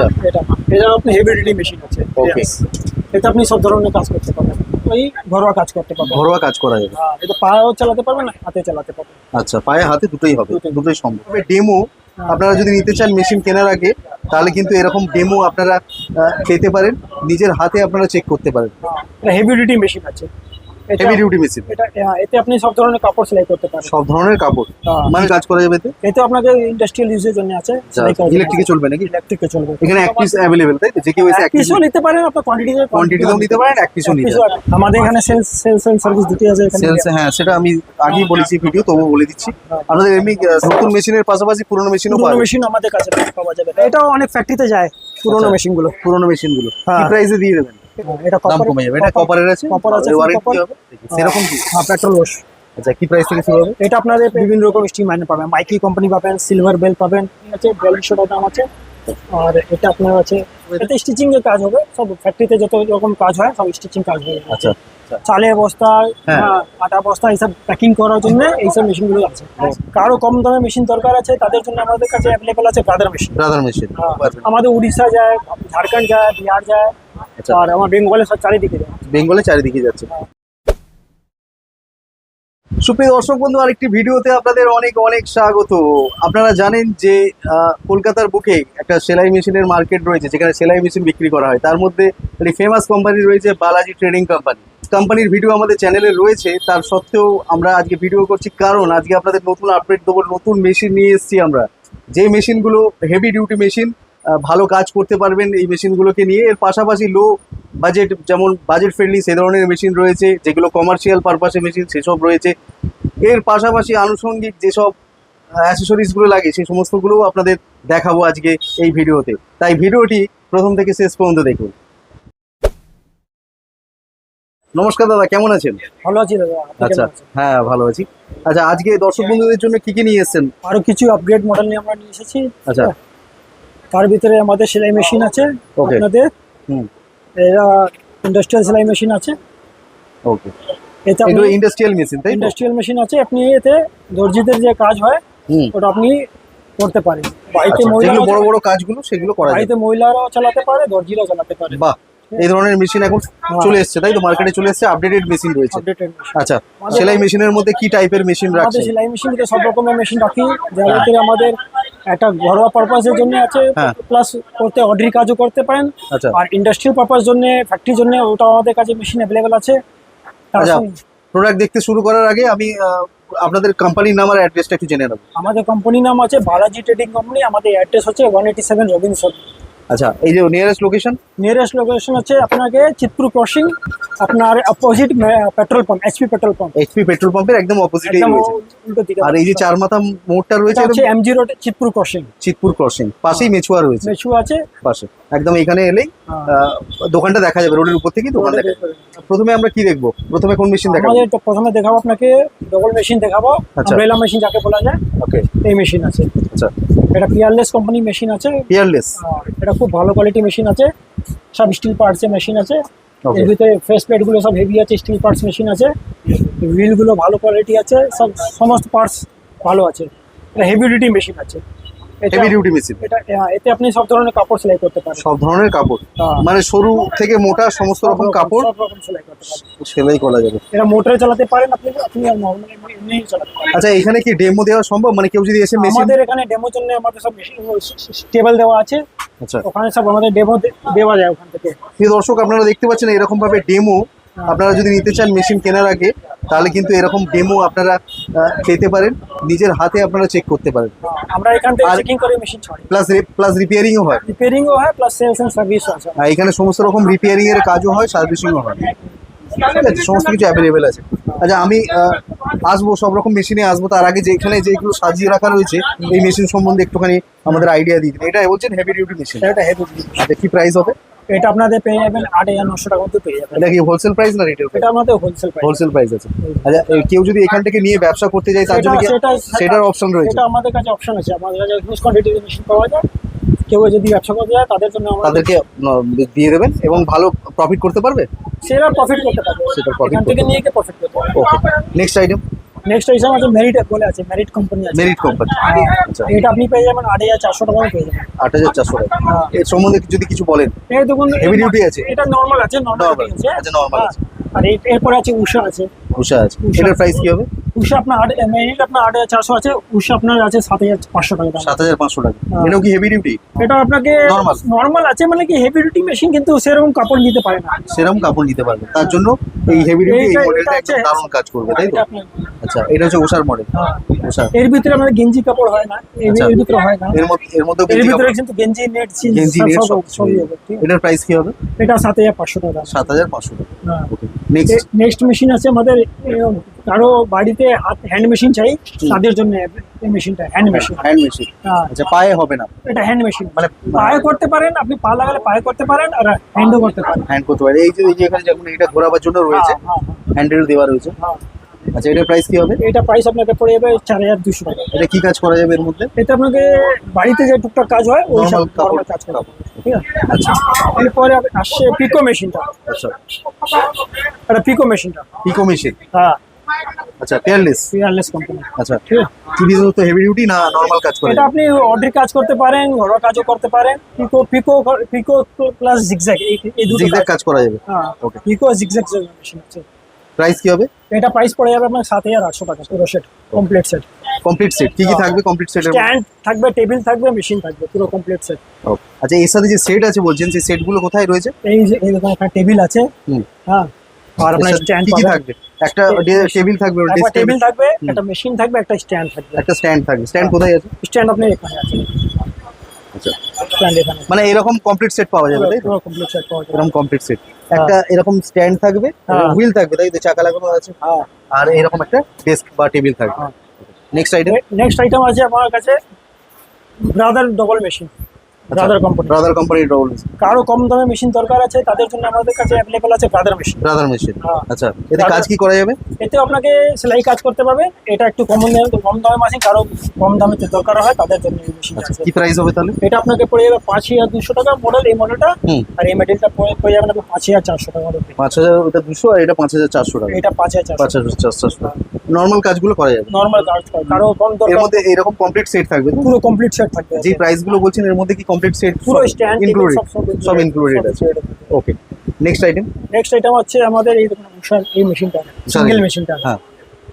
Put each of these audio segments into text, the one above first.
আচ্ছা এটা আপনি হেভি ডিউটি মেশিন আছে। ওকে, এটা আপনি সব ধরনের কাজ করতে পারবেন, ওই ঘরোয়া কাজ করতে পারবেন। ঘরোয়া কাজ করা যাবে। এটা পায়েও চালাতে পারবেন, হাতে চালাতে পারবেন। আচ্ছা, পায়ে হাতে দুটোই হবে, দুটোই। দুটোই সম্ভব। ডেমো আপনারা যদি নিতে চান মেশিন কেনার আগে, তাহলে কিন্তু এরকম ডেমো আপনারা পেতে পারেন, নিজের হাতে আপনারা চেক করতে পারেন। এটা হেভি ডিউটি মেশিন আছে। হেভি ডিউটি মেশিন, এটা এতে আপনি সব ধরনের কাপড় সেলাই করতে পারেন। সব ধরনের কাপড় মানে কাজ করা যাবে। এতে আপনাকে ইন্ডাস্ট্রিয়াল ইউজের জন্য আছে। ইলেকট্রিকে চলবে নাকি? ইলেকট্রিকে চলবে। এখানে এক পিস অ্যাভেলেবেল, তাই তো? যে কেউ এসে এক পিস পিসও নিতে পারেন, আপনার কোয়ান্টিটিতেও নিতে পারেন, এক পিসও নিতে পারেন। আমাদের এখানে সেলস এন্ড সার্ভিস দুটোই আছে এখানে। সেলস, হ্যাঁ সেটা আমি আগেই বলেছি ভিডিও, তবুও বলে দিচ্ছি। আপনাদের এমনি নতুন মেশিনের পাশাপাশি পুরনো মেশিনও পুরনো পাবেন। মেশিন আমাদের কাছে পাওয়া যাবে। এটাও অনেক ফ্যাক্টরিতে যায় পুরনো মেশিনগুলো। পুরনো মেশিনগুলো কি হ্যাঁ। প্রাইসে দিয়ে দেবেন? এটা দাম কমে যাবে। এটা কপারের আছে, কপার আছে, ওয়ারেন্টি কি হবে সেরকম কি? হ্যাঁ, পেট্রোল ওয়াশ। আচ্ছা, কি প্রাইস থেকে শুরু হবে? এটা আপনাদের বিভিন্ন রকম স্টিম আইন পাবেন, মাইকি কোম্পানি পাবেন, সিলভার বেল পাবেন, ঠিক আছে, 4200 টাকা দাম আছে। আর এটা আপনার আছে, এতে স্টিচিং এর কাজ হবে, সব ফ্যাক্টরিতে যত রকম কাজ হয় সব স্টিচিং কাজ হবে। আচ্ছা, চালের বস্তা, হ্যাঁ। আটা বস্তা এইসব প্যাকিং করার জন্য এইসব মেশিনগুলো আছে। কারো কম দামে মেশিন দরকার আছে, তাদের জন্য আমাদের কাছে অ্যাভেলেবল আছে ব্রাদার মেশিন। Brother machine. আমাদের উড়িষ্যা যায়, ঝাড়খণ্ড যায়, বিহার যায়, আচ্ছা, আর আমার বেঙ্গলে সব চারিদিকে যায়। বেঙ্গলে চারিদিকে যাচ্ছে। সুপ্রিয় দর্শক বন্ধু, আরেকটি ভিডিওতে আপনাদের অনেক অনেক স্বাগত। আপনারা জানেন যে কলকাতার বুকে একটা সেলাই মেশিনের মার্কেট রয়েছে, যেখানে সেলাই মেশিন বিক্রি করা হয়। তার মধ্যে একটি ফেমাস কোম্পানি রয়েছে বালাজি ট্রেডিং কোম্পানি। কোম্পানির ভিডিও আমাদের চ্যানেলে রয়েছে, তার সত্ত্বেও আমরা আজকে ভিডিও করছি, কারণ আজকে আপনাদের নতুন আপডেট দেবো, নতুন মেশিন নিয়ে এসেছি আমরা। যে মেশিনগুলো হেভি ডিউটি মেশিন, ভালো কাজ করতে পারবেন এই মেশিনগুলোকে নিয়ে। এর পাশাপাশি লো বাজেট, যেমন বাজেট ফ্রেন্ডলি সে ধরনের মেশিন রয়েছে, যেগুলো কমার্শিয়াল পারপাসে মেশিন সেসব রয়েছে। এর পাশাপাশি আনুষঙ্গিক যেসব অ্যাসেসরিজগুলো লাগে সেই সমস্তগুলোও আপনাদের দেখাবো আজকে এই ভিডিওতে। তাই ভিডিওটি প্রথম থেকে শেষ পর্যন্ত দেখুন। নমস্কার দাদা, কেমন আছেন? ভালো আছি দাদা, আপনি আচ্ছা, কেমন আছেন? হ্যাঁ ভালো আছি। আচ্ছা, আজকে দর্শক বন্ধুদের জন্য কি কি নিয়ে এসেছেন? আরো কিছু আপগ্রেড মডেল নিয়ে আমরা নিয়ে এসেছি। আচ্ছা, তার ভিতরে আমাদের সেলাই মেশিন আছে Okay. আপনাদের। হুম, এরা ইন্ডাস্ট্রিয়াল সেলাই মেশিন আছে। ওকে। এতে আপনি এগুলো ইন্ডাস্ট্রিয়াল মেশিন, তাই তো? ইন্ডাস্ট্রিয়াল মেশিন আছে, আপনি এতে দর্জিদের যে কাজ হয় হুম, ওটা আপনি করতে পারেন। বাড়িতে আচ্ছা, যেগুলো বড় মহিলারাও বড় কাজগুলো সেগুলো করা যাবে। বাড়িতে মহিলারাও চালাতে পারে, দর্জিরাও চালাতে পারে। বাহ, এই ধরনের মেশিন এখন চলে এসছে, তাই তো? মার্কেটে চলে এসছে, আপডেটেড মেশিন রয়েছে। Updated machine. আচ্ছা, সেলাই মেশিনের মধ্যে কি টাইপের মেশিন আমাদের রাখছেন? সেলাই মেশিনে সব রকমের মেশিন রাখি, যার ভিতরে আমাদের একটা ঘরোয়া পারপাসের জন্য আছে, হ্যাঁ। প্লাস করতে অর্ডারি কাজও করতে পারেন। আচ্ছা, আর ইন্ডাস্ট্রিয়াল পারপাস জন্য, ফ্যাক্টরির জন্য ওটা আমাদের কাছে মেশিন অ্যাভেলেবেল আছে। তার আচ্ছা, সঙ্গে প্রোডাক্ট দেখতে শুরু করার আগে আমি আপনাদের কোম্পানির নাম আর অ্যাড্রেসটা একটু জেনে নেব। আমাদের কোম্পানির নাম আছে বালাজি ট্রেডিং কোম্পানি। আমাদের অ্যাড্রেস হচ্ছে 187 রবিনসন। আচ্ছা, এই যে নিয়ারেস্ট লোকেশন? নিয়ারেস্ট লোকেশন হচ্ছে আপনাকে চিতপুর ক্রসিং, আপনার opposite petrol pump, HP petrol pump, HP petrol পাম্পের একদম অপোজিটেই একদম রয়েছে। উল্টো দিকে। আর এই যে চার মাথা মোড়টা রয়েছে, এটা হচ্ছে MG road, Chitpur crossing, Chitpur crossing, পাশেই মেছুয়া রয়েছে। মেছু আছে পাশে একদম এখানে এলেই দোকানটা দেখা যাবে, রোডের উপর থেকেই দোকান দেখা যাবে। প্রথমে আমরা কি দেখবো? প্রথমে কোন মেশিন দেখাবো? আমাদের তো প্রথমে দেখাবো আপনাকে ডবল মেশিন দেখাবো, আচ্ছা। আমব্রেলা মেশিন যাকে বলা যায়, ওকে, এই মেশিন আছে। আচ্ছা, এটা পিয়ারলেস কোম্পানি মেশিন আছে। পিয়ারলেস। এটা খুব ভালো কোয়ালিটি মেশিন আছে, সব স্টিল পার্টসের মেশিন আছে। Okay. এর ভিতরে ফেস প্লেট গুলো সব হেভি আছে, স্টিল পার্টস মেশিন আছে। হুইল গুলো ভালো কোয়ালিটি আছে, সব সমস্ত পার্টস ভালো আছে। এটা হেভি ডিউটি মেশিন আছে। Heavy duty machine. এটা এতে আপনি সব ধরনের কাপড় সেলাই করতে পারেন। সব ধরনের কাপড়, হ্যাঁ। মানে সরু থেকে মোটা সমস্ত রকম কাপড় সব রকম সেলাই করতে পারেন। সেলাই করা যাবে। এটা মোটরে চালাতে পারেন আপনি, আপনি নরমালি এমনি চালাতে পারেন। আচ্ছা, এখানে কি ডেমো দেওয়া সম্ভব? মানে কেউ যদি এসে মেশিন, আমাদের এখানে ডেমোর জন্য আমাদের সব মেশিন টেবিল দেওয়া আছে, আচ্ছা, ওখানে সব আমাদের ডেমো দেওয়া যায় ওখান থেকে। প্রিয় দর্শক আপনারা দেখতে পাচ্ছেন এরকম ভাবে ডেমো আপনারা যদি নিতে চান মেশিন কেনার আগে, তাহলে কিন্তু এরকম ডেমো আপনারা পেতে পারেন, নিজের হাতে আপনারা চেক করতে পারেন। আমরা এখান থেকে আর- চেকিং করে মেশিন ছাড়ি, প্লাস রিপেয়ারিংও হয়। রিপেয়ারিংও হয়, প্লাস সেলস এন্ড সার্ভিস আছে। আর এখানে সমস্ত রকম রিপেয়ারিং এর কাজও হয়, সার্ভিসিংও হয়, ঠিক আছে? সমস্ত কিছু অ্যাভেলেবেল আছে। আচ্ছা, আমি আসবো, সব রকম মেশিনে আসবো। তার আগে যেখানে যেগুলো সাজিয়ে রাখা রয়েছে এই মেশিন সম্বন্ধে একটুখানি আমাদের আইডিয়া দিয়ে দিন। এটা বলছেন হেভি ডিউটি মেশিন, এটা হেভি। আচ্ছা কি প্রাইস হবে? এটা আপনাদের পেয়ে যাবেন 8,900 টাকা মতো পেয়ে যাবেন। এটা কি হোলসেল প্রাইস না রিটেল? এটা আমাদের হোলসেল প্রাইস। হোলসেল প্রাইস আছে। আচ্ছা, কেউ যদি এখান থেকে নিয়ে ব্যবসা করতে যায় তার জন্য কি সেটার অপশন রয়েছে? এটা আমাদের কাছে অপশন আছে, আমাদের কাছে হিউজ কোয়ান্টিটির মেশিন পাওয়া যায়। কেউ যদি ব্যবসা করতে যায় তাদের জন্য আমরা তাদেরকে দিয়ে দেবেন এবং ভালো প্রফিট করতে পারবে। সেরা প্রফিট করতে পারবে, সেটা profit এখান থেকে নিয়ে গিয়ে প্রফিট করতে পারবে। ওকে, নেক্সট আইটেম। নেক্সট আইটেম আছে মেরিট বলে আছে, মেরিট কোম্পানি আছে। Merit company. আচ্ছা, এটা আপনি পেয়ে যাবেন 8400 টাকায় পেয়ে যাবেন। 8400 টাকা। হ্যাঁ। এর সম্বন্ধে যদি কিছু বলেন। এই দেখুন Heavy duty আছে? এটা নরমাল আছে, নরমাল নরমাল আছে। আচ্ছা, নরমাল আছে। আর এরপরে আছে উষা আছে। উষা আছে, উষা এটার আছে। প্রাইস কি হবে? উষা আপনার মেরিট আপনার 8400 আছে, উষা আপনার আছে 7500 টাকা দাম। 7500 টাকা। হ্যাঁ। এটাও কি হেভি ডিউটি? এটা আপনাকে Normal? নরমাল আছে, মানে কি হেভি ডিউটি মেশিন কিন্তু সেরকম কাপড় নিতে পারে না। সেরকম কাপড় নিতে পারবে, তার জন্য এই হেভি ডিউটি এই এটা মডেলটা একদম হচ্ছে- দারুণ কাজ করবে, তাই তো? এটা আপনার- আচ্ছা, এটা হচ্ছে উষার মডেল। হ্যাঁ। উষা। এর ভিতরে আমাদের গেঞ্জি কাপড় হয় না, আচ্ছা। এর ভিতরে হয় না। এর মধ্যে এর ভিতরে কিন্তু গেঞ্জি নেট গেঞ্জি নেট সব সবই হবে, ঠিক আছে? এটার প্রাইস কি হবে? এটা 7500 টাকা। 7500 টাকা। হ্যাঁ। ওকে, নেক্সট। নেক্সট মেশিন আছে আমাদের, কারো বাড়িতে হ্যান্ড মেশিন চাই তাদের জন্য এই মেশিনটা হ্যান্ড মেশিন। Hand machine. হ্যাঁ, আচ্ছা, পায়ে হবে না? এটা হ্যান্ড মেশিন, মানে পায়ে করতে পারেন আপনি, পা লাগালে পায়ে করতে পারেন আর হ্যান্ডও করতে পারেন। হ্যান্ড করতে পারে। এই যে এখানে যেমন এটা ঘোরাবার জন্য রয়েছে, হ্যাঁ, হ্যান্ডেল দেওয়া রয়েছে। হ্যাঁ। আচ্ছা, এটার প্রাইস কি হবে? এটা প্রাইস আপনাকে পড়ে যাবে 4200 টাকা। এটা কি কাজ করা যাবে এর মধ্যে? এটা আপনাকে বাড়িতে যে টুকটাক কাজ হয় ওই সব নরমাল কাপড় নরমাল কাজ করতে হবে, ঠিক আছে? আচ্ছা, এরপরে আসছে পিকো মেশিনটা। আচ্ছা, এটা পিকো মেশিনটা। পিকো মেশিন। হ্যাঁ, আচ্ছা, পেয়ারলেস। ফিয়ারলেস কোম্পানি, আচ্ছা, ঠিক আছে? কি বিশেষত হেভি ডিউটি না নরমাল কাজ করে? এটা আপনি অর্ডার কাজ করতে পারেন, ঘরোয়া কাজও করতে পারেন। পিকো পিকো পিকো প্লাস জিগজ্যাগ এই দুটো জিগজ্যাগ কাজ করা যাবে। হ্যাঁ, ওকে। পিকো জিগজ্যাগ মেশিন আছে। প্রাইস কি হবে? এটা প্রাইস পড়ে যাবে আপনার 7800 টাকা, পুরো set, complete set. Complete set কি কি থাকবে কমপ্লিট সেটের মধ্যে? স্ট্যান্ড থাকবে, টেবিল থাকবে, মেশিন থাকবে, পুরো কমপ্লিট সেট। ওকে। আচ্ছা, এর সাথে যে সেট আছে বলছেন, সেই সেটগুলো কোথায় রয়েছে? এই যে এই দেখুন একটা টেবিল আছে। হুম। হ্যাঁ, আর আপনার এর সাথে স্ট্যান্ড কি কি পাবেন। থাকবে? একটা টেবিল থাকবে, একটা ডেস্ক টেবিল থাকবে, হুম। একটা মেশিন থাকবে, একটা স্ট্যান্ড থাকবে। একটা স্ট্যান্ড থাকবে। স্ট্যান্ড কোথায় আছে? স্ট্যান্ড আপনি এখানে আছে, আচ্ছা, স্ট্যান্ড এখানে। মানে এরকম কমপ্লিট সেট পাওয়া যাবে, তাই তো? পুরো কমপ্লিট সেট পাওয়া যাবে। এরকম কমপ্লিট সেট। একটা এরকম স্ট্যান্ড থাকবে, হ্যাঁ। হুইল থাকবে, তাই তো? চাকা লাগানো আছে। হ্যাঁ। আর এরকম একটা ডেস্ক বা টেবিল থাকবে। হ্যাঁ। Next item. নেক্সট আইটেম আছে আমার কাছে brother double machine, brother company. Brother কোম্পানির রোল। কারো কম দামে মেশিন দরকার আছে তাদের জন্য আমাদের কাছে অ্যাভেলেবল আছে ব্রাদার মেশিন। Brother machine. হ্যাঁ। আচ্ছা, এতে কাজ কি করা যাবে? এতে আপনাকে সেলাই কাজ করতে পারবে। এটা একটু কম দামে মেশিন, কারো কম দামে দরকার হয় তাদের জন্য এই মেশিন আচ্ছা, আছে। কি প্রাইস হবে তাহলে? এটা আপনাকে পড়ে যাবে 5200 টাকা মডেল, এই মডেলটা। হুম। আর এই মডেলটা পড়ে যাবে আপনাকে 5400 টাকা মডেল। 5000, ওটা 200 আর এটা 5400 টাকা। এটা 5400। 5400 টাকা। নর্মাল কাজগুলো করা যাবে। নরমাল কাজ করে, কারো কম এর দরকার মধ্যে এরকম কমপ্লিট সেট থাকবে তো? পুরো কমপ্লিট সেট থাকবে। যে প্রাইস গুলো বলছেন এর মধ্যে কি কমপ্লিট সেট পুরো স্ট্যান্ড ইনক্লুডেড? সব ইনক্লুডেড আছে। ওকে, নেক্সট আইটেম। নেক্সট আইটেম হচ্ছে আমাদের এই দেখুন উষার এই মেশিনটা, সিঙ্গেল মেশিনটা। হ্যাঁ,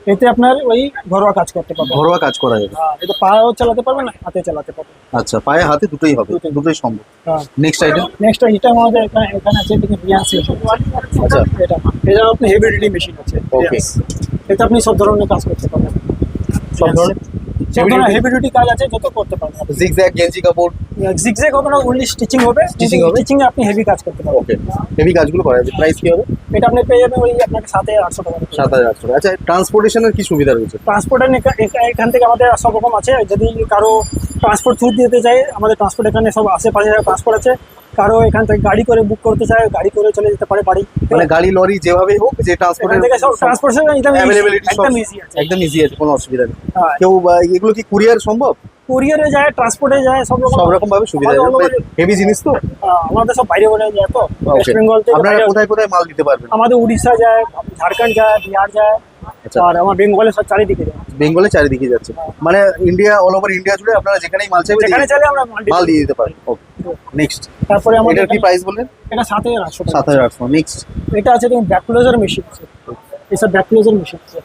এতে আপনার ওই ঘরোয়া কাজ করতে পারবেন। ঘরোয়া কাজ করা যাবে। হ্যাঁ, এটা পায়েও চালাতে পারবেন, হাতে চালাতে পারবেন। আচ্ছা, পায়ে হাতে দুটোই হবে, দুটোই সম্ভব। হ্যাঁ। Next item. নেক্সট আইটেম আমাদের এখানে আছে দেখুন রিয়ান্স মেশিন। আচ্ছা। এটা আপনি হেভি ডিউটি মেশিন আছে। ওকে। Rians। এতে আপনি সব ধরনের কাজ করতে পারবেন। সব ধরনের সব ধরনের হেভি ডিউটি কাজ আছে, যত করতে পারবেন। জিগজ্যাগ গেঞ্জি কাপড়। জিগজ্যাগ হবে না, ওনলি স্টিচিং হবে। Stitching হবে? স্টিচিং এ আপনি হেভি কাজ করতে পারবেন। ওকে, হেভি কাজগুলো করা যাবে। প্রাইস কি হবে? এটা আপনি পেয়ে যাবেন ওই আপনাকে 7800 টাকা। 7800 টাকা। আচ্ছা, ট্রান্সপোর্টেশনের কি সুবিধা রয়েছে? ট্রান্সপোর্টের এখান থেকে আমাদের সব রকম আছে। যদি কারো ট্রান্সপোর্ট থ্রু দিতে চাই, আমাদের ট্রান্সপোর্ট এখানে সব আশেপাশে ট্রান্সপোর্ট আছে। কারো এখান থেকে গাড়ি করে বুক করতে চায়, গাড়ি করে চলে যেতে পারে বাড়ি। মানে গাড়ি লরি যেভাবে হোক, যে এখান ট্রান্সপোর্টের থেকে সব ট্রান্সপোর্টেশন অ্যাভেলেবিলিটি একদম ইজি আছে। একদম ইজি আছে, কোনো অসুবিধা নেই। হ্যাঁ, কেউ এগুলো কি কুরিয়ার সম্ভব? কুরিয়ারে যায়, ট্রান্সপোর্টে যায়, সব রকম। সব রকম ভাবে সুবিধা আমাদের all আছে। over- হেভি জিনিস তো। আমাদের সব বাইরে বাইরে যায়, তো Okay. ওয়েস্ট বেঙ্গল থেকে আপনারা বাইরে- কোথায় কোথায় মাল দিতে পারবেন? আমাদের উড়িষ্যা যায়, ঝাড়খণ্ড যায়, বিহার যায়, আচ্ছা, আর আমার বেঙ্গলের সব চারিদিকে যায়। বেঙ্গলে চারিদিকে যাচ্ছে। মানে ইন্ডিয়া, অল ওভার ইন্ডিয়া জুড়ে আপনারা যেখানেই মাল চাইবেন যেখানে চাইলে আমরা মাল মাল দিয়ে দিতে পারেন। ওকে, নেক্সট। তারপরে আমাদের এটার কি প্রাইস বললেন? এটা 7800 টাকা। 7800। নেক্সট। এটা আছে দেখুন ব্যাক ক্লোজার মেশিন আছে। এসব ব্যাক ক্লোজার মেশিন আছে।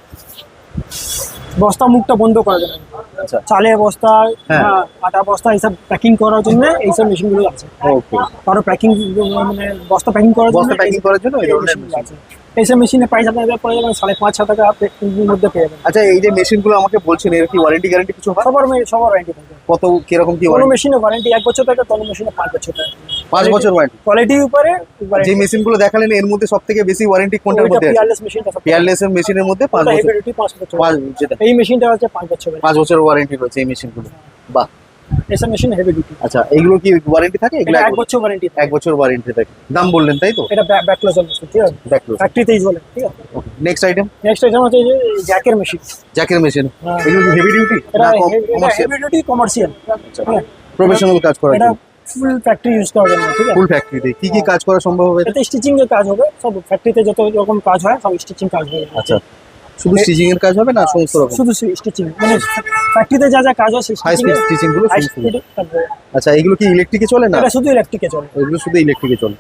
বস্তা মুখটা বন্ধ করা যাবে। আচ্ছা, চালের বস্তা, হ্যাঁ। আটা বস্তা, এইসব প্যাকিং করার জন্য এইসব মেশিনগুলো আছে। ওকে। কারো প্যাকিং মানে বস্তা প্যাকিং করার জন্য বস্তা প্যাকিং করার জন্য এই এই ধরনের মেশিনগুলো আছে। এইসব মেশিনের প্রাইস আপনাদের পড়ে যাবে 5.5-6 টাকা মধ্যে পেয়ে যাবেন। আচ্ছা, এই যে মেশিনগুলো আমাকে বলছেন, এর কি ওয়ারেন্টি গ্যারান্টি কিছু হয়? সবার ওয়ারেন্টি থাকে। কত কিরকম কি কোনো ওয়ারেন্টি? মেশিনে ওয়ারেন্টি 1 বছর থাকে, কোনো মেশিনে 5 বছর থাকে। 5 বছর ওয়ারেন্টি। কোয়ালিটির উপরে যে মেশিনগুলো দেখালেন এর মধ্যে সবথেকে বেশি ওয়ারেন্টি কোনটার মধ্যে আছে? পিয়ারলেস মেশিনটা সব পিয়ারলেস এর মেশিনের মধ্যে 5 হেভি বছর। ডিউটি 5 বছর। যেটা এই মেশিনটা আছে 5 বছরের। 5 বছর ওয়ারেন্টি রয়েছে এই মেশিনগুলো। বাহ। এসব মেশিন হেভি ডিউটি। আচ্ছা, এগুলো কি ওয়ারেন্টি থাকে? এগুলো এটা 1 বছর ওয়ারেন্টি। 1 বছর ওয়ারেন্টি থাকে। দাম বললেন তাই তো? এটা ব্যাক ক্লোজার মেশিন, ঠিক আছে? ব্যাকলোড। ফ্যাক্টরিতেই চলে, ঠিক আছে? Next item. নেক্সট আইটেম হচ্ছে এই যে জ্যাকের মেশিন। জ্যাকের মেশিন। হ্যাঁ। এগুলো কি হেভি ডিউটি এটা না commercial? Heavy duty commercial. Professional কাজ করার এটা জন্য। ফুল ফ্যাক্টরি ইউজ করার জন্য, ঠিক আছে? ফুল ফ্যাক্টরিতে কি কি কাজ করা সম্ভব হবে? এতে স্টিচিং এর কাজ হবে, সব ফ্যাক্টরিতে যত রকম কাজ হয় সব স্টিচিং কাজ হবে। আচ্ছা, শুধু স্টিচিং এর কাজ হবে না সমস্ত রকম? শুধু স্টিচিং, মানে ফ্যাক্টরিতে যা যা কাজ হয় সেই হাই স্পিড স্টিচিং গুলো হাই সমস্ত? স্পিড থাকবে। আচ্ছা, এগুলো কি ইলেকট্রিকে চলে না? এটা শুধু ইলেকট্রিকে চলে। এগুলো শুধু ইলেকট্রিকে চলে।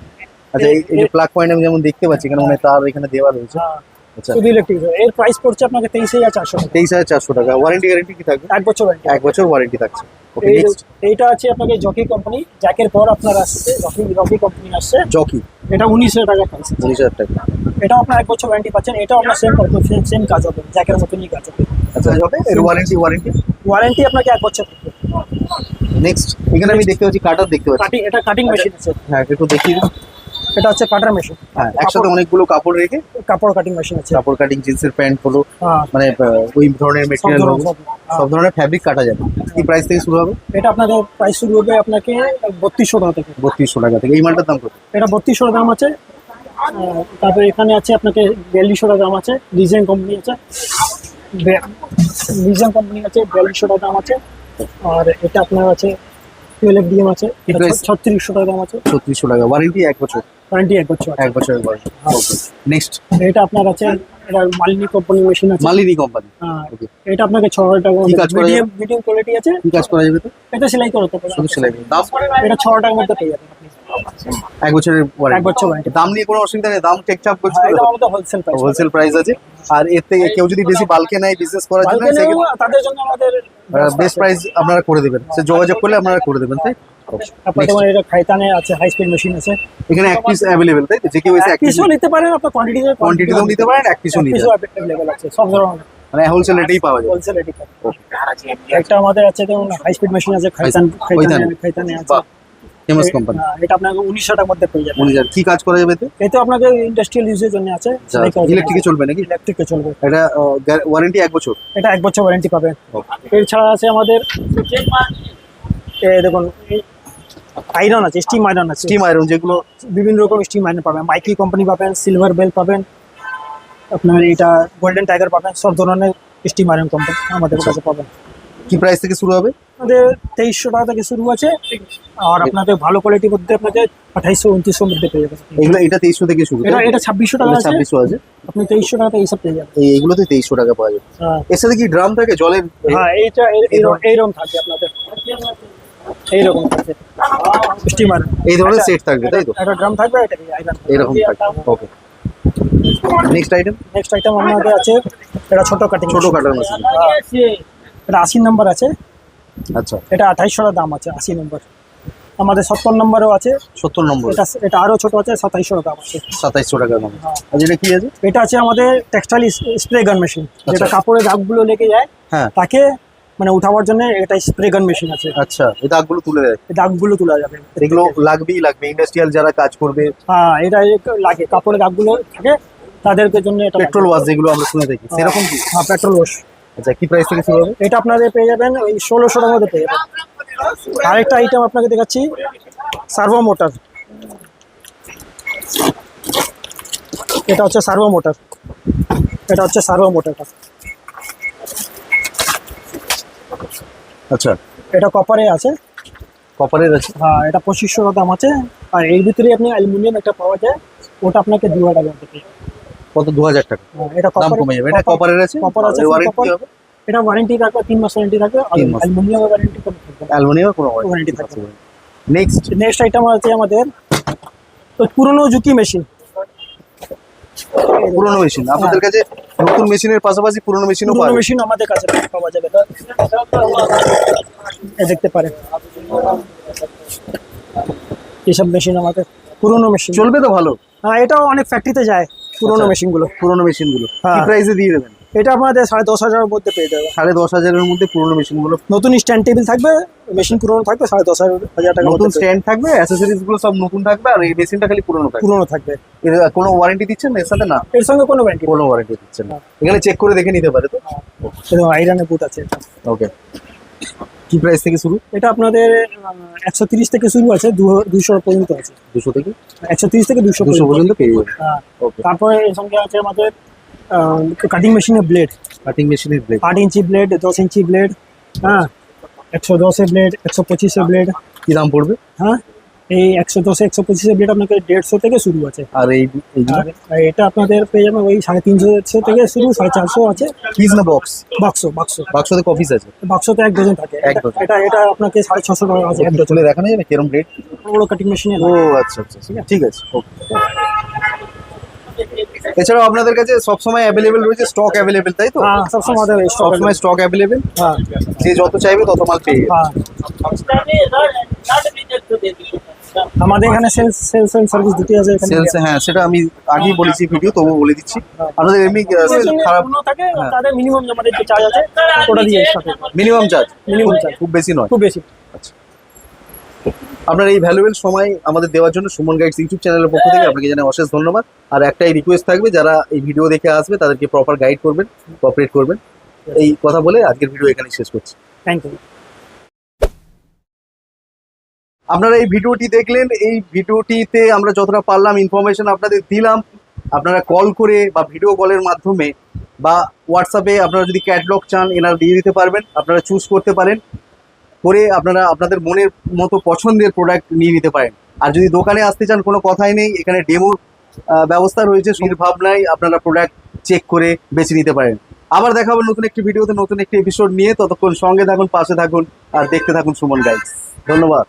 আচ্ছা, এই যে প্লাগ পয়েন্ট আমি যেমন দেখতে পাচ্ছি এখানে মানে তার এখানে দেওয়া রয়েছে। হ্যাঁ, আচ্ছা, শুধু ইলেকট্রিক। এর প্রাইস পড়ছে আপনাকে 23,400 টাকা। 23,400 টাকা। ওয়ারেন্টি গ্যারেন্টি কি থাকবে? 1 বছর ওয়ারেন্টি। 1 বছর ওয়ারেন্টি থাকছে। ওকে, এই নেক্সট। এইটা আছে আপনাকে জকি কোম্পানি, জ্যাকের পর আপনার আসছে রকি কোম্পানি আসছে। জকি এটা 19,000 টাকা প্রাইস। 19,000 টাকা। এটা আপনার 1 বছর ওয়ারেন্টি পাচ্ছেন। এটা আপনার সেম কাজ হবে, জ্যাকের মতনই কাজ হবে। আচ্ছা, হবে এর ওয়ারেন্টি ওয়ারেন্টি আপনাকে 1 বছর থাকবে। নেক্সট। এখানে আমি দেখতে পাচ্ছি কাটার দেখতে পাচ্ছি। এটা কাটিং মেশিন আছে। হ্যাঁ, একটু দেখিয়ে দিন। এটা হচ্ছে কাটার মেশিন। হ্যাঁ, একসাথে অনেকগুলো কাপড় রেখে কাপড় কাটিং মেশিন আছে। কাপড় কাটিং, জিন্সের প্যান্ট হলো হ্যাঁ, মানে ওই ধরনের মেটেরিয়াল ধরনের, হবে, সব। সব ধরনের ফ্যাব্রিক কাটা যাবে। কি প্রাইস থেকে শুরু হবে? এটা আপনাদের প্রাইস শুরু হবে আপনাকে 3200 টাকা থেকে। 3200 টাকা থেকে। এই মালটার দাম কত? এটা 3200 দাম আছে। তারপরে এখানে আছে আপনাকে 4200 টাকা দাম আছে। ডিজাইন কোম্পানি আছে, ডিজাইন কোম্পানি আছে 4200 টাকা দাম আছে। আর এটা আপনার আছে 12 ডিএম আছে, এটা price? 3600 টাকা দাম আছে। 3600 টাকা। ওয়ারেন্টি 1 বছর? ওয়ারেন্টি 1 বছর আছে। 1 বছরের ওয়ারেন্টি। ওকে, নেক্সট। এটা আপনার আছে, এটা মালিনী কোম্পানি মেশিন আছে। মালিনী কোম্পানি। হ্যাঁ, ওকে, এটা আপনাকে 6000 টাকা। কি কাজ করা যাবে? মিডিয়াম কোয়ালিটি আছে। কি কাজ করা যাবে তো? এটা সেলাই করতে পারবেন। শুধু সেলাই। দাম? এটা 6000 টাকার মধ্যে পেয়ে যাবেন আপনি। 1 বছরের 1 ওয়ারেন্টি। বছর ওয়ারেন্টি। দাম নিয়ে কোনো অসুবিধা নেই, দাম ঠিকঠাক বলছি এটা তো? আমাদের হোলসেল প্রাইস। হোলসেল প্রাইস আছে। আর এর থেকে কেউ যদি বেশি বালকে নেয় বিজনেস করার জন্য তাদের জন্য আমাদের বেস্ট প্রাইস আপনারা করে দেবেন। সে যোগাযোগ করলে আপনারা করে দেবেন, তাই? আপনার যেমন এটা খাইতানে আছে, হাই স্পিড মেশিন আছে। এখানে এক পিস অ্যাভেলেবেল, তাই তো? যে কেউ এসে এক পিস পিসও নিতে পারেন, আপনার কোয়ান্টিটিতেও নিতে পারেন, এক পিসও নিতে পারেন। অ্যাভেলেবল আছে, সব ধরনের মানে হোলসেল রেটেই পাওয়া যায়। হোলসেল রেডি থাকে। একটা আমাদের আছে যেমন হাই স্পিড মেশিন আছে, খাইতানে আছে। বাহ, ফেমাস কোম্পানি। এটা আপনাকে 1900 টাকার মধ্যে পেয়ে যাবেন। 19,000। কি কাজ করা যাবে এতে? এতে আপনাকে ইন্ডাস্ট্রিয়াল ইউজের জন্য আছে। ইলেকট্রিকে চলবে নাকি? ইলেকট্রিকে চলবে। এটা ওয়ারেন্টি 1 বছর? এটা 1 বছর ওয়ারেন্টি পাবে। এছাড়া আছে আমাদের দেখুন আয়রন আছে, স্টিম আয়রন আছে। স্টিম আয়রন, যেগুলো বিভিন্ন রকম স্টিম আয়রন পাবেন। মাইকি কোম্পানি পাবেন, সিলভার বেল পাবেন, আপনার এটা গোল্ডেন টাইগার পাবেন। সব ধরনের স্টিম আয়রন কোম্পানি আমাদের কাছে পাবেন। কি প্রাইস থেকে শুরু হবে? আমাদের 2300 টাকা থেকে শুরু আছে। আর আপনাদের ভালো কোয়ালিটির মধ্যে আপনাকে 2800-2900 মধ্যে পেয়ে যাবেন। এগুলো এটা 2300 থেকে শুরু? এটা 2600 টাকা আছে। 2600 আছে। আপনি 2300 টাকা এইসব পেয়ে যাবেন। এইগুলোতে 2300 টাকা পাওয়া যাবে। হ্যাঁ, এর সাথে কি ড্রাম থাকে জলের? হ্যাঁ, এইরকম থাকে আপনাদের, এইরকম থাকে স্টিম আয়রন। এই ধরনের সেট থাকবে, তাই তো? একটা ড্রাম থাকবে, এটা আয়রন এরকম থাকবে। ওকে, নেক্সট আইটেম। নেক্সট আইটেম আমাদের আছে, এটা ছোট কাটিং। ছোট কাটার মেশিন। এটা 80 নম্বর আছে। আচ্ছা, এটা 2800 টাকা দাম আছে 80 নম্বর। আমাদের 70 নম্বরও আছে। 70 নম্বর। এটা আরো ছোট আছে, 2700 টাকা আছে। 2700 টাকা দাম। আর যেটা কি আছে? এটা আছে আমাদের টেক্সটাইল স্প্রে গান মেশিন, যেটা কাপড়ের দাগগুলো লেগে যায় হ্যাঁ, তাকে মানে উঠাবার জন্য এটা স্প্রে গান মেশিন আছে। আচ্ছা, এই দাগগুলো তুলে দেয়? এই দাগগুলো তোলা যাবে। এগুলো লাগবেই লাগবে, ইন্ডাস্ট্রিয়াল যারা কাজ করবে। হ্যাঁ, এটা লাগে, কাপড়ের দাগগুলো থাকে তাদের জন্য। এটা পেট্রোল ওয়াশ যেগুলো আমরা শুনে থাকি, সেরকম কি? হ্যাঁ, পেট্রোল ওয়াশ। আচ্ছা, কি প্রাইস থেকে শুরু হবে? এটা আপনাদের পেয়ে যাবেন ওই 1600 টাকার মধ্যে পেয়ে যাবেন। আরেকটা আইটেম আপনাকে দেখাচ্ছি, সার্ভো মোটর। এটা হচ্ছে সার্ভো মোটর। এটা হচ্ছে সার্ভো মোটরটা। আচ্ছা, এটা কপারে আছে। কপারের আছে। হ্যাঁ, এটা 2500 টাকা দাম আছে। আর এর ভিতরে আপনি অ্যালুমিনিয়াম একটা পাওয়া যায়, ওটা আপনাকে 2000 টাকা মধ্যে। কত? 2000 টাকা এটা দাম কমে যাবে। এটা কপারের আছে। কপার আছে। ওয়ারেন্টি কি হবে? এটা ওয়ারেন্টি থাকবে 3 মাস ওয়ারেন্টি থাকবে। আর 3 মাস। অ্যালুমিনিয়াম ওয়ারেন্টি কম থাকবে। অ্যালুমিনিয়ামের কোনো Warranty ওয়ারেন্টি থাকবে। থাকবে। নেক্সট নেক্সট আইটেম আছে আমাদের পুরনো জুকি মেশিন। পুরনো মেশিন আপনাদের কাছে? নতুন মেশিনের পাশাপাশি পুরনো মেশিনও পুরনো পাবেন? মেশিন আমাদের কাছে পাওয়া যাবে। দেখতে পারেন এইসব মেশিন আমাদের পুরনো মেশিন। চলবে তো ভালো? হ্যাঁ, এটাও অনেক ফ্যাক্টরিতে যায় পুরনো আচ্ছা, মেশিনগুলো। পুরনো মেশিনগুলো কি হ্যাঁ। প্রাইসে দিয়ে দেবেন? এটা আপনাদের 10,500 এর মধ্যে পেয়ে যাবে। 10,500 এর মধ্যে পুরনো মেশিনগুলো। নতুন স্ট্যান্ড টেবিল থাকবে, মেশিন পুরনো থাকবে, 10,500 টাকা নতুন স্ট্যান্ড থাকবে, অ্যাসেসরিজ গুলো সব নতুন থাকবে, আর এই মেশিনটা খালি পুরনো থাকবে। পুরনো থাকবে। এর কোনো ওয়ারেন্টি দিচ্ছেন না এর সাথে? না, এর সঙ্গে কোনো ওয়ারেন্টি কোনো ওয়ারেন্টি দিচ্ছেন না। এখানে চেক করে দেখে নিতে পারে তো? আইরনের বুট আছে এটা। ওকে, কি প্রাইস থেকে শুরু? এটা আপনাদের 130 থেকে শুরু আছে, 200 পর্যন্ত আছে। 200 থেকে 130 থেকে 200 200 পর্যন্ত পেয়ে যাবে। হ্যাঁ। ওকে, তারপরে এর সঙ্গে আছে আমাদের কাটিং মেশিনের ব্লেড। কাটিং মেশিনের ব্লেড। 8 ইঞ্চি ব্লেড, 10 ইঞ্চি ব্লেড, হ্যাঁ, 110 এর ব্লেড, 125 এর ব্লেড। কি দাম পড়বে? হ্যাঁ, এই 110 125 ব্লেড আপনাকে 150 থেকে শুরু আছে। আর এইগুলো আর এটা আপনাদের পেয়ে যাবেন ওই 350 থেকে শুরু, 450 আছে। পিস না বক্স? বাক্স বাক্স বাক্সতে কপিস আছে? বাক্সতে 1 ডজন থাকে। এক ডজন। এটা এটা আপনাকে 650 টাকা আছে এক একটু ডজন। খুলে দেখানো যাবে কিরম রেট? বড় কাটিং মেশিনে ও আচ্ছা আচ্ছা, ঠিক আছে, ওকে। এছাড়াও আপনাদের কাছে সবসময় অ্যাভেলেবেল রয়েছে, স্টক অ্যাভেলেবেল, তাই তো? হ্যাঁ, সবসময় আমাদের স্টক সবসময় স্টক অ্যাভেলেবেল, হ্যাঁ যে যত চাইবে তত মাল পেয়ে যাবে। হ্যাঁ। আমাদের এখানে সেলস সেলস এন্ড সার্ভিস দুটি আছে এখানে। সেলস, হ্যাঁ সেটা আমি আগেই বলেছি ভিডিও, তবুও বলে দিচ্ছি। আপনাদের এমনি খারাপ পূর্ণ থাকে, হ্যাঁ। তাদের মিনিমাম আমাদের যে চার্জ আছে ওটা দিয়ে সাথে মিনিমাম চার্জ? Minimum charge। খুব বেশি নয়। খুব বেশি। আপনার এই ভ্যালুয়েবল সময় আমাদের দেওয়ার জন্য সুমন গাইডস ইউটিউব চ্যানেলের পক্ষ থেকে আপনাকে জানাই অশেষ ধন্যবাদ। আর একটাই রিকোয়েস্ট থাকবে, যারা এই ভিডিও দেখে আসবে তাদেরকে প্রপার গাইড করবেন, কোঅপারেট করবেন। এই কথা বলে আজকের ভিডিও এখানেই শেষ করছি। Thank you. আপনারা এই ভিডিওটি দেখলেন, এই ভিডিওটিতে আমরা যতটা পারলাম ইনফরমেশন আপনাদের দিলাম। আপনারা কল করে বা ভিডিও কলের মাধ্যমে বা হোয়াটসঅ্যাপে আপনারা যদি ক্যাটলগ চান এনারা দিয়ে দিতে পারবেন, আপনারা চুজ করতে পারেন, করে আপনারা আপনাদের মনের মতো পছন্দের প্রোডাক্ট নিয়ে নিতে পারেন। আর যদি দোকানে আসতে চান কোনো কথাই নেই, এখানে ডেমোর ব্যবস্থা রয়েছে, নির্ভাবনায় আপনারা প্রোডাক্ট চেক করে বেছে নিতে পারেন। আবার দেখা হবে নতুন একটি ভিডিওতে, নতুন একটি এপিসোড নিয়ে। ততক্ষণ সঙ্গে থাকুন, পাশে থাকুন আর দেখতে থাকুন সুমন গাইডস। ধন্যবাদ।